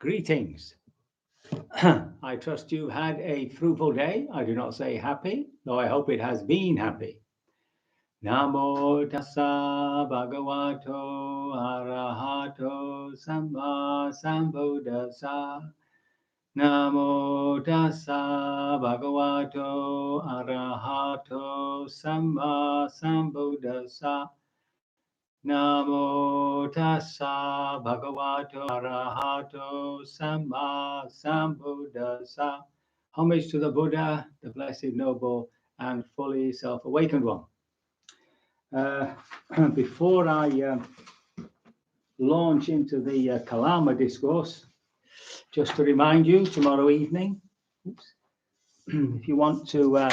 Greetings. I trust you've had a fruitful day. I do not say happy, though I hope it has been happy. Namo tassa bhagavato arahato samma sambuddhassa. Namo tassa bhagavato arahato samma sambuddhassa. Namo tassa bhagavato arahato samma sambuddhassa. Homage to the Buddha, the blessed, noble, and fully self-awakened one. Uh, Before I launch into the Kalama Discourse, just to remind you, tomorrow evening, if you want to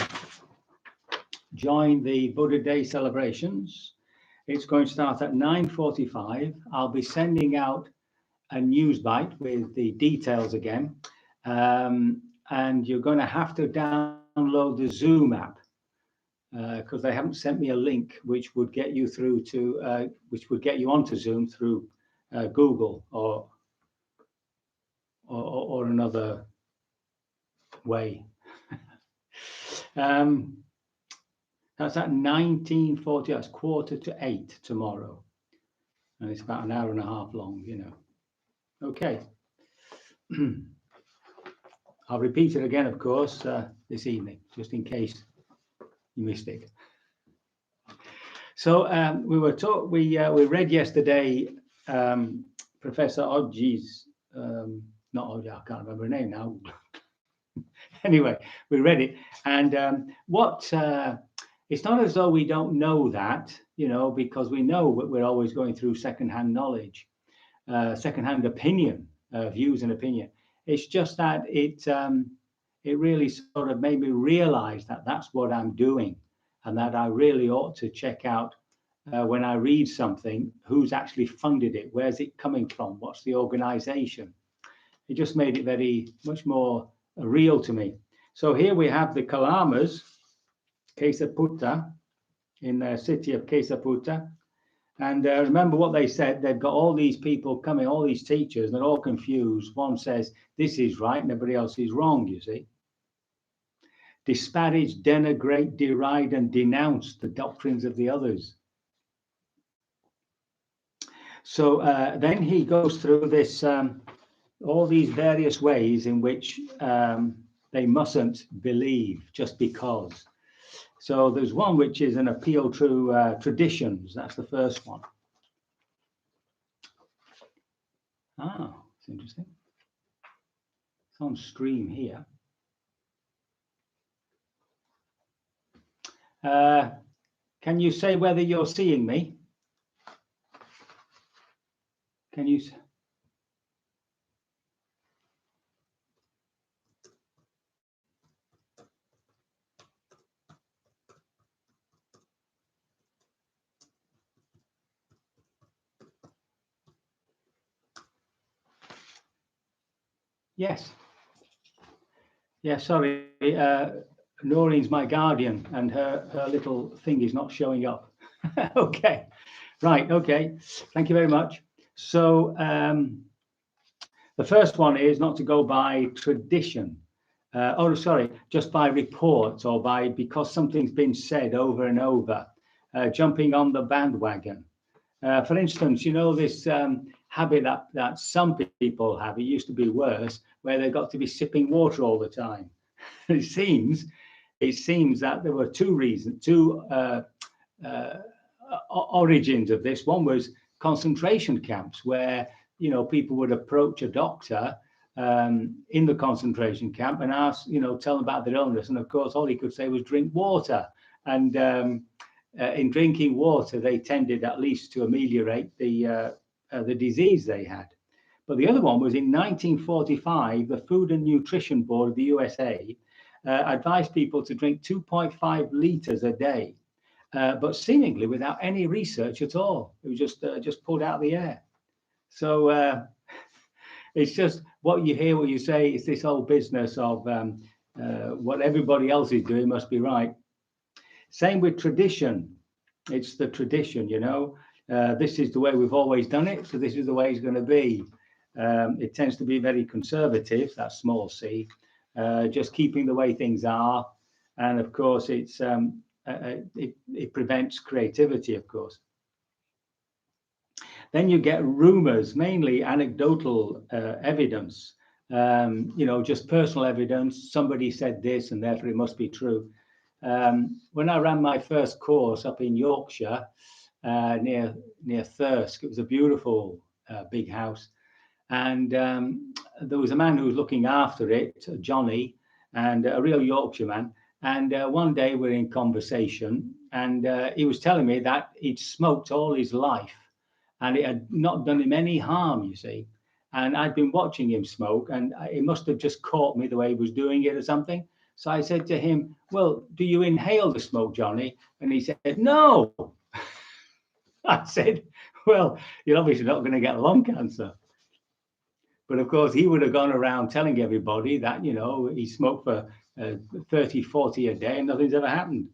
join the Buddha Day celebrations, it's going to start at 9:45. I'll be sending out a news bite with the details again. And you're going to have to download the Zoom app because they haven't sent me a link which would get you through to, which would get you onto Zoom through Google or another way. That's at 19:40. That's 7:45 tomorrow, and it's about an hour and a half long. Okay. I'll repeat it again, of course, this evening, just in case you missed it. So we read yesterday Professor Odji's, not Odji, I can't remember her name now. Anyway, we read it, and it's not as though we don't know that, because we know we're always going through secondhand knowledge, secondhand opinion, views and opinion. It's just that it really sort of made me realize that that's what I'm doing, and that I really ought to check out when I read something, who's actually funded it, where's it coming from, what's the organization. It just made it very much more real to me. So here we have the Kalamas, Kesaputta, in the city of Kesaputta. And remember what they said, they've got all these people coming, all these teachers, and they're all confused. One says, this is right, and everybody else is wrong, you see. Disparage, denigrate, deride, and denounce the doctrines of the others. So then he goes through this, all these various ways in which they mustn't believe just because. So there's one which is an appeal to traditions. That's the first one. Ah, it's interesting. It's on stream here. Can you say whether you're seeing me? Can you? Yes. Yeah, sorry. Noreen's my guardian, and her little thing is not showing up. Okay. Right. Okay. Thank you very much. So the first one is not to go by tradition. Just by reports or because something's been said over and over, jumping on the bandwagon. For instance, this habit that some people have, it used to be worse, where they got to be sipping water all the time. It seems that there were two origins of this. One was concentration camps, where people would approach a doctor in the concentration camp and ask, tell them about their illness, and of course all he could say was drink water. And in drinking water, they tended at least to ameliorate the disease they had. But the other one was in 1945, the Food and Nutrition Board of the USA advised people to drink 2.5 liters a day, but seemingly without any research at all. It was just pulled out of the air. So it's just what you hear, what you say. It's this whole business of what everybody else is doing must be right. Same with tradition. It's the tradition, this is the way we've always done it, so this is the way it's going to be. It tends to be very conservative, that's small c, just keeping the way things are. And of course, it prevents creativity, of course. Then you get rumors, mainly anecdotal evidence, just personal evidence. Somebody said this and therefore it must be true. When I ran my first course up in Yorkshire, near Thirsk, it was a beautiful big house. And there was a man who was looking after it, Johnny, and a real Yorkshire man. And one day we're in conversation, and he was telling me that he'd smoked all his life, and it had not done him any harm, you see. And I'd been watching him smoke, and it must have just caught me the way he was doing it or something. So I said to him, "Well, do you inhale the smoke, Johnny?" And he said, "No." I said, "Well, you're obviously not going to get lung cancer." But of course, he would have gone around telling everybody that, he smoked for 30, 40 a day and nothing's ever happened.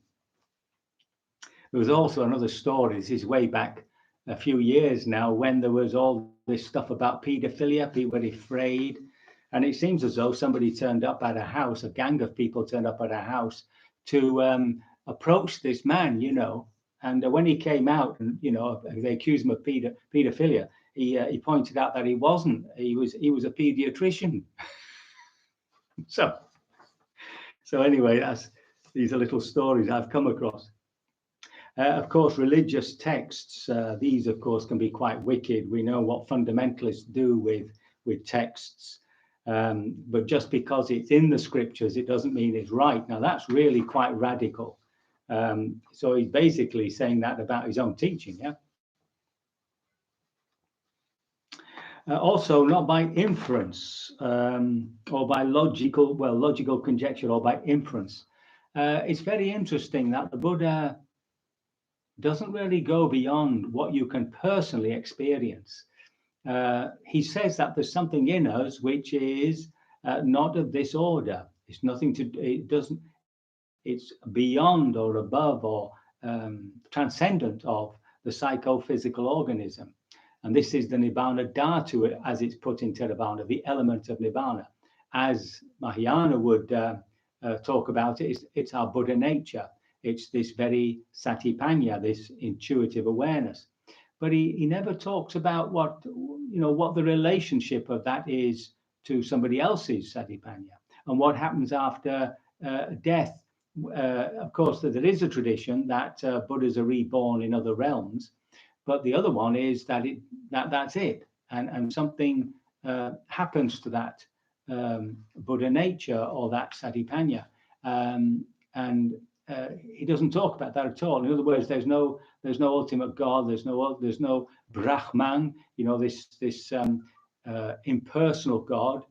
There was also another story. This is way back a few years now, when there was all this stuff about paedophilia. People were afraid. And it seems as though somebody turned up at a house, a gang of people turned up at a house to approach this man, And when he came out and, they accused him of paedophilia, he pointed out that he wasn't. He was a pediatrician. So anyway, these are little stories I've come across. Of course, religious texts, these, of course, can be quite wicked. We know what fundamentalists do with texts. But just because it's in the scriptures, it doesn't mean it's right. Now, that's really quite radical. So he's basically saying that about his own teaching, yeah? Also, not by inference or by logical conjecture or by inference. It's very interesting that the Buddha doesn't really go beyond what you can personally experience. He says that there's something in us which is not of this order. It's it's beyond or above or transcendent of the psychophysical organism. And this is the Nibbana Dhatu, as it's put in Theravada, the element of Nibbana. As Mahayana would talk about it, it's our Buddha nature. It's this very satipanya, this intuitive awareness. But he never talks about what the relationship of that is to somebody else's satipanya and what happens after death. Of course, there is a tradition that Buddhas are reborn in other realms, but the other one is that that's it, and something happens to that Buddha nature or that satipanya, and he doesn't talk about that at all. In other words, there's no ultimate God. There's no Brahman. This impersonal God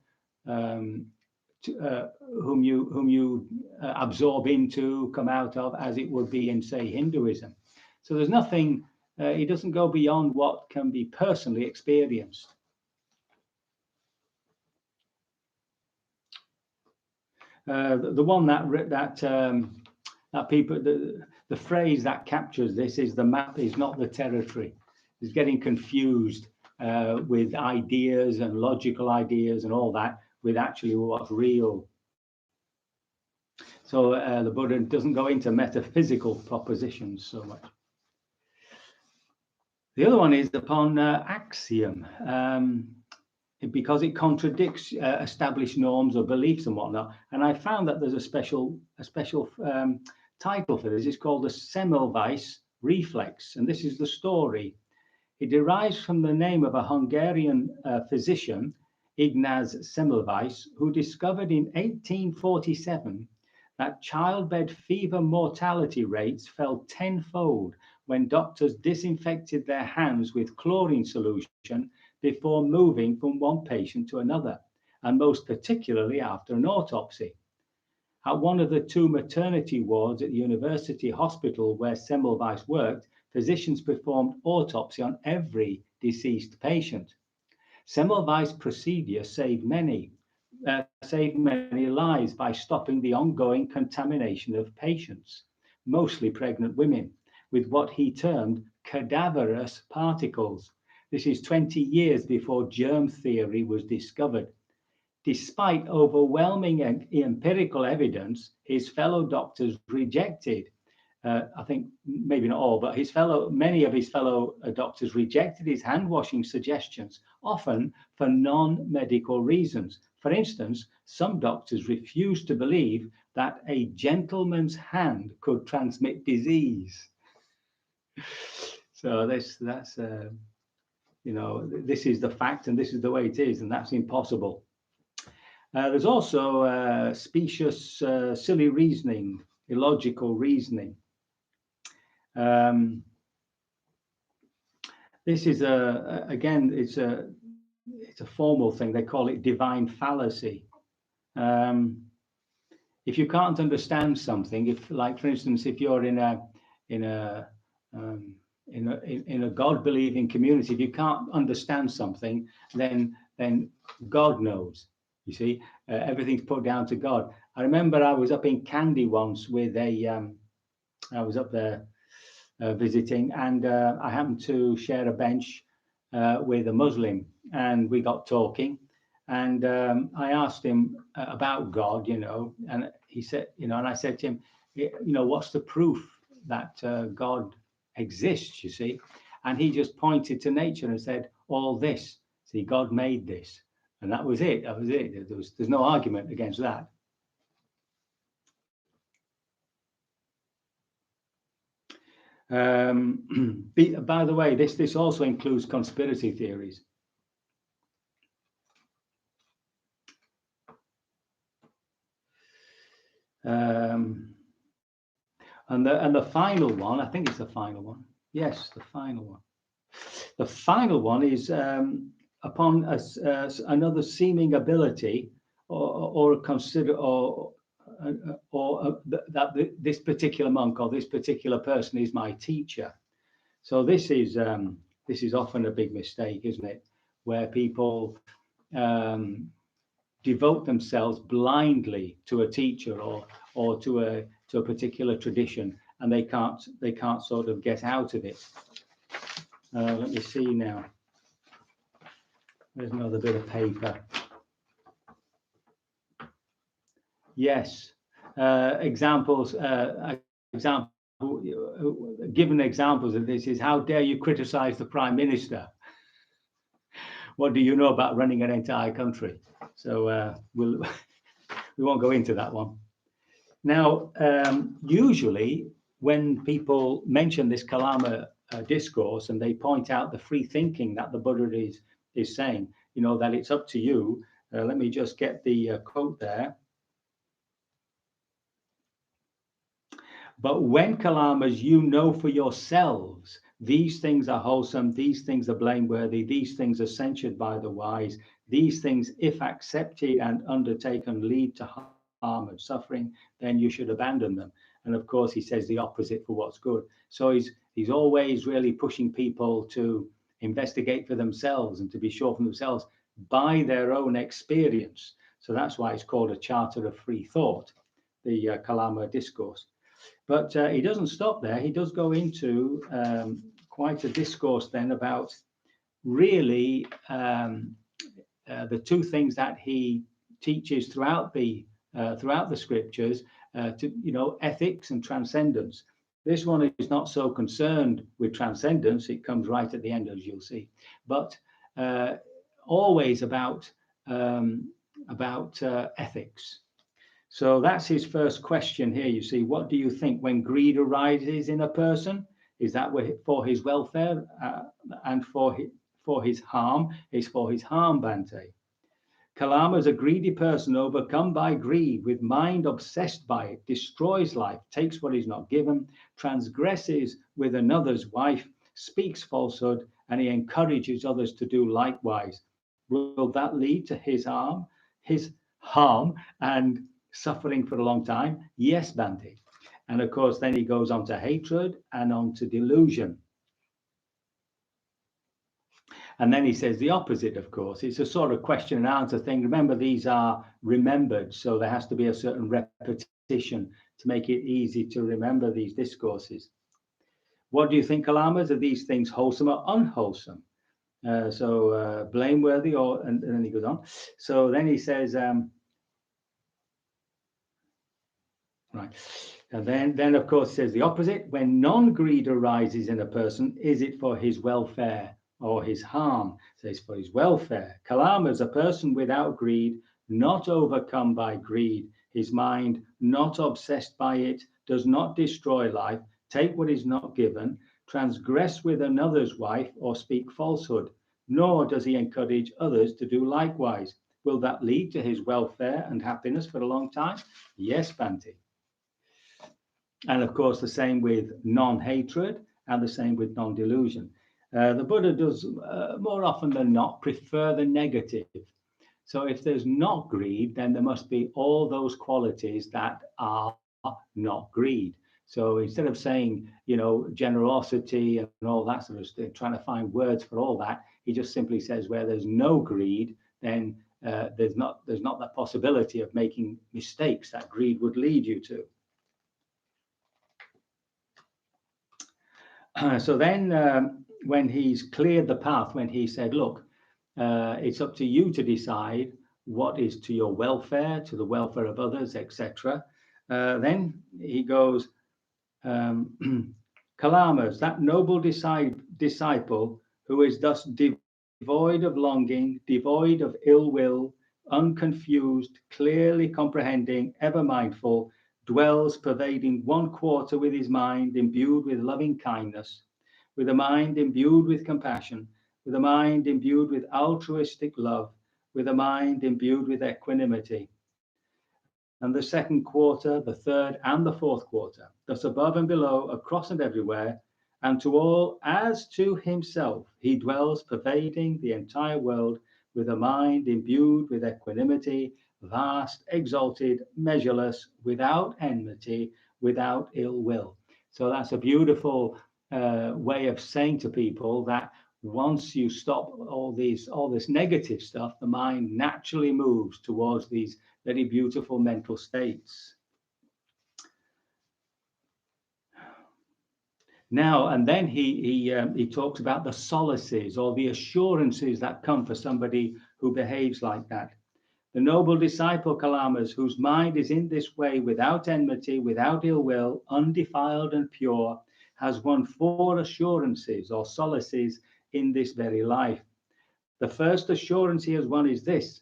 whom you absorb into, come out of, as it would be in, say, Hinduism. So there's nothing. He doesn't go beyond what can be personally experienced. The one that people, the phrase that captures this is, the map is not the territory. It's getting confused with ideas and logical ideas and all that with actually what's real. So the Buddha doesn't go into metaphysical propositions so much. The other one is upon axiom, because it contradicts established norms or beliefs and whatnot. And I found that there's a special title for this. It's called the Semivice Reflex, and this is the story. It derives from the name of a Hungarian physician, Ignaz Semmelweis, who discovered in 1847 that childbed fever mortality rates fell tenfold when doctors disinfected their hands with chlorine solution before moving from one patient to another, and most particularly after an autopsy. At one of the two maternity wards at the university hospital where Semmelweis worked, physicians performed autopsy on every deceased patient. Semmelweis' procedure saved many lives by stopping the ongoing contamination of patients, mostly pregnant women, with what he termed cadaverous particles, This is 20 years before germ theory was discovered. Despite overwhelming empirical evidence, his fellow doctors rejected. I think maybe not all, but many of his fellow doctors rejected his hand-washing suggestions, often for non-medical reasons. For instance, some doctors refused to believe that a gentleman's hand could transmit disease. So that's you know, this is the fact, and this is the way it is, and that's impossible. There's also specious, silly reasoning, illogical reasoning. This is again, it's a formal thing. They call it divine fallacy. If you can't understand something, if, like, for instance, if you're in a God-believing community, if you can't understand something, then God knows. You see, everything's put down to God. I remember I was up in Kandy once with I was up there visiting, and I happened to share a bench with a Muslim, and we got talking, and I asked him about God, you know, and he said, you know, and I said to him, you know, what's the proof that God exists, you see? And he just pointed to nature and said, all this. See, God made this. And that was it. That was it. There's no argument against that. By the way, this also includes conspiracy theories. And the final one, I think it's the final one. Yes, the final one. The final one is upon another seeming ability, or that this particular monk or this particular person is my teacher. So this is often a big mistake, isn't it? Where people devote themselves blindly to a teacher or to a particular tradition, and they can't sort of get out of it. Let me see now. There's another bit of paper. Yes, examples. Given examples of this is, how dare you criticize the Prime Minister? What do you know about running an entire country? So we won't go into that one. Now, usually when people mention this Kalama discourse and they point out the free thinking that the Buddha is saying, you know, that it's up to you. Let me just get the quote there. But when Kalamas, you know for yourselves, these things are wholesome, these things are blameworthy, these things are censured by the wise, these things, if accepted and undertaken, lead to harm and suffering, then you should abandon them. And of course, he says the opposite for what's good. So he's always really pushing people to investigate for themselves and to be sure for themselves by their own experience. So that's why it's called a charter of free thought, the Kalama Discourse. But he doesn't stop there. He does go into quite a discourse then about really the two things that he teaches throughout the scriptures, to, you know, ethics and transcendence. This one is not so concerned with transcendence. It comes right at the end, as you'll see, but always about ethics. So that's his first question here. You see, what do you think when greed arises in a person? Is that for his welfare and for his harm? Is for his harm, Bhante? Kalama is a greedy person overcome by greed, with mind obsessed by it, destroys life, takes what is not given, transgresses with another's wife, speaks falsehood, and he encourages others to do likewise. Will that lead to his harm and suffering for a long time? Yes, Bhante. And of course, then he goes on to hatred and on to delusion. And then he says the opposite, of course. It's a sort of question and answer thing. Remember, these are remembered, so there has to be a certain repetition to make it easy to remember these discourses. What do you think, Kalamas? Are these things wholesome or unwholesome? Blameworthy, and then he goes on. So then he says, right. And then of course says the opposite. When non-greed arises in a person, is it for his welfare or his harm? So it's for his welfare. Kalama is a person without greed, not overcome by greed, his mind not obsessed by it, does not destroy life, take what is not given, transgress with another's wife, or speak falsehood, nor does he encourage others to do likewise. Will that lead to his welfare and happiness for a long time? Yes, Bhante. And of course, the same with non-hatred and the same with non-delusion. The Buddha does, more often than not, prefer the negative. So if there's not greed, then there must be all those qualities that are not greed. So instead of saying, generosity and all that sort of stuff, trying to find words for all that, he just simply says where there's no greed, then there's not that possibility of making mistakes that greed would lead you to. So then when he's cleared the path, when he said, look, it's up to you to decide what is to your welfare, to the welfare of others, etc. Then he goes, Kalamas, that noble disciple who is thus devoid of longing, devoid of ill will, unconfused, clearly comprehending, ever mindful, dwells pervading one quarter with his mind imbued with loving kindness, with a mind imbued with compassion, with a mind imbued with altruistic love, with a mind imbued with equanimity. And the second quarter, the third, and the fourth quarter, thus above and below, across and everywhere, and to all as to himself, he dwells pervading the entire world with a mind imbued with equanimity, vast, exalted, measureless, without enmity, without ill will. So that's a beautiful way of saying to people that once you stop all this negative stuff, the mind naturally moves towards these very beautiful mental states. Now, and then he talks about the solaces or the assurances that come for somebody who behaves like that. The noble disciple Kalamas, whose mind is in this way without enmity, without ill will, undefiled and pure, has won 4 assurances or solaces in this very life. The first assurance he has won is this: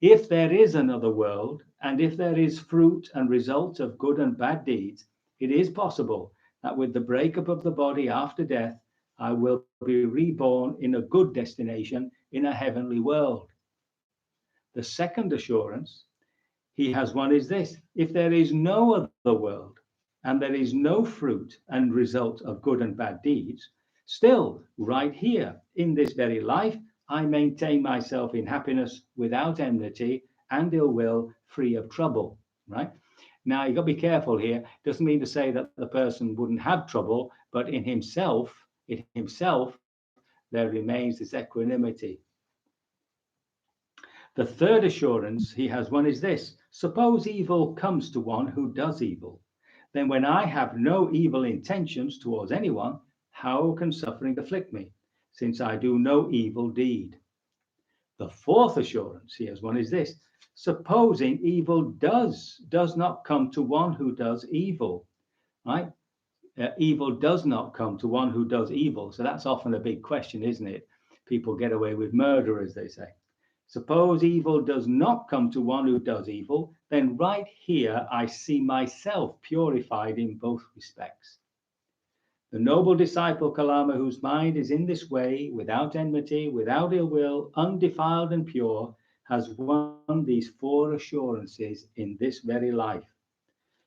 if there is another world, and if there is fruit and result of good and bad deeds, it is possible that with the breakup of the body after death, I will be reborn in a good destination in a heavenly world. The second assurance he has won is this: if there is no other world, and there is no fruit and result of good and bad deeds, still, right here in this very life, I maintain myself in happiness without enmity and ill will, free of trouble, right? Now, you've got to be careful here. It doesn't mean to say that the person wouldn't have trouble, but in himself, there remains this equanimity. The third assurance he has won is this: suppose evil comes to one who does evil, then when I have no evil intentions towards anyone, how can suffering afflict me, since I do no evil deed? The fourth assurance he has won is this: supposing evil does not come to one who does evil, right? Evil does not come to one who does evil. So that's often a big question, isn't it? People get away with murder, as they say. Suppose evil does not come to one who does evil, then right here I see myself purified in both respects. The noble disciple Kalama, whose mind is in this way, without enmity, without ill will, undefiled and pure, has won these 4 assurances in this very life.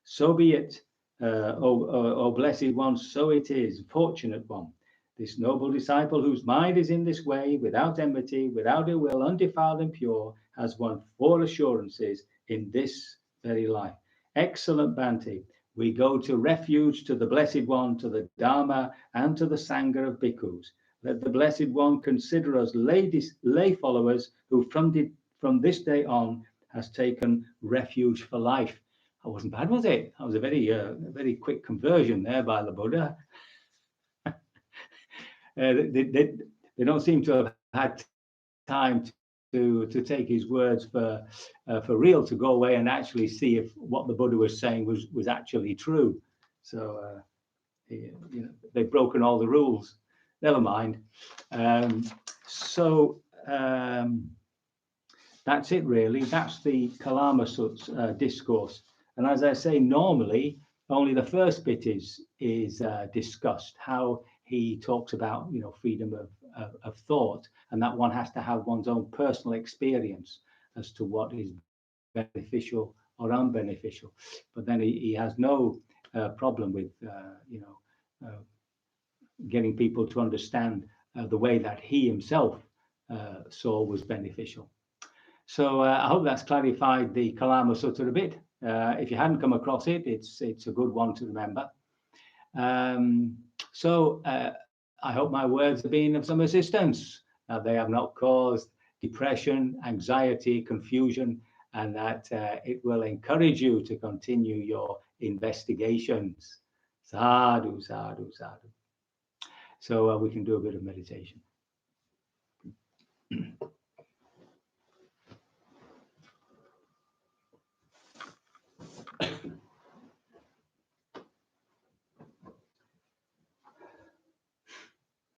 So be it, O blessed one, so it is, fortunate one. This noble disciple, whose mind is in this way, without enmity, without ill will, undefiled and pure, has won 4 assurances in this very life. Excellent, Bhante. We go to refuge to the Blessed One, to the Dharma, and to the Sangha of bhikkhus. Let the Blessed One consider us lay followers who from this day on has taken refuge for life. That wasn't bad, was it? That was a very quick conversion there by the Buddha. They don't seem to have had time to take his words for real, to go away and actually see if what the Buddha was saying was actually true. So they've broken all the rules. Never mind. That's it really. That's the Kalama discourse. And as I say, normally only the first bit is discussed, how he talks about freedom of thought, and that one has to have one's own personal experience as to what is beneficial or unbeneficial. But then he has no problem with getting people to understand the way that he himself saw was beneficial. So I hope that's clarified the Kalama Sutta a bit. If you hadn't come across it, it's a good one to remember. I hope my words have been of some assistance, that they have not caused depression, anxiety, confusion, and that it will encourage you to continue your investigations. Sadhu, sadhu, sadhu. So we can do a bit of meditation.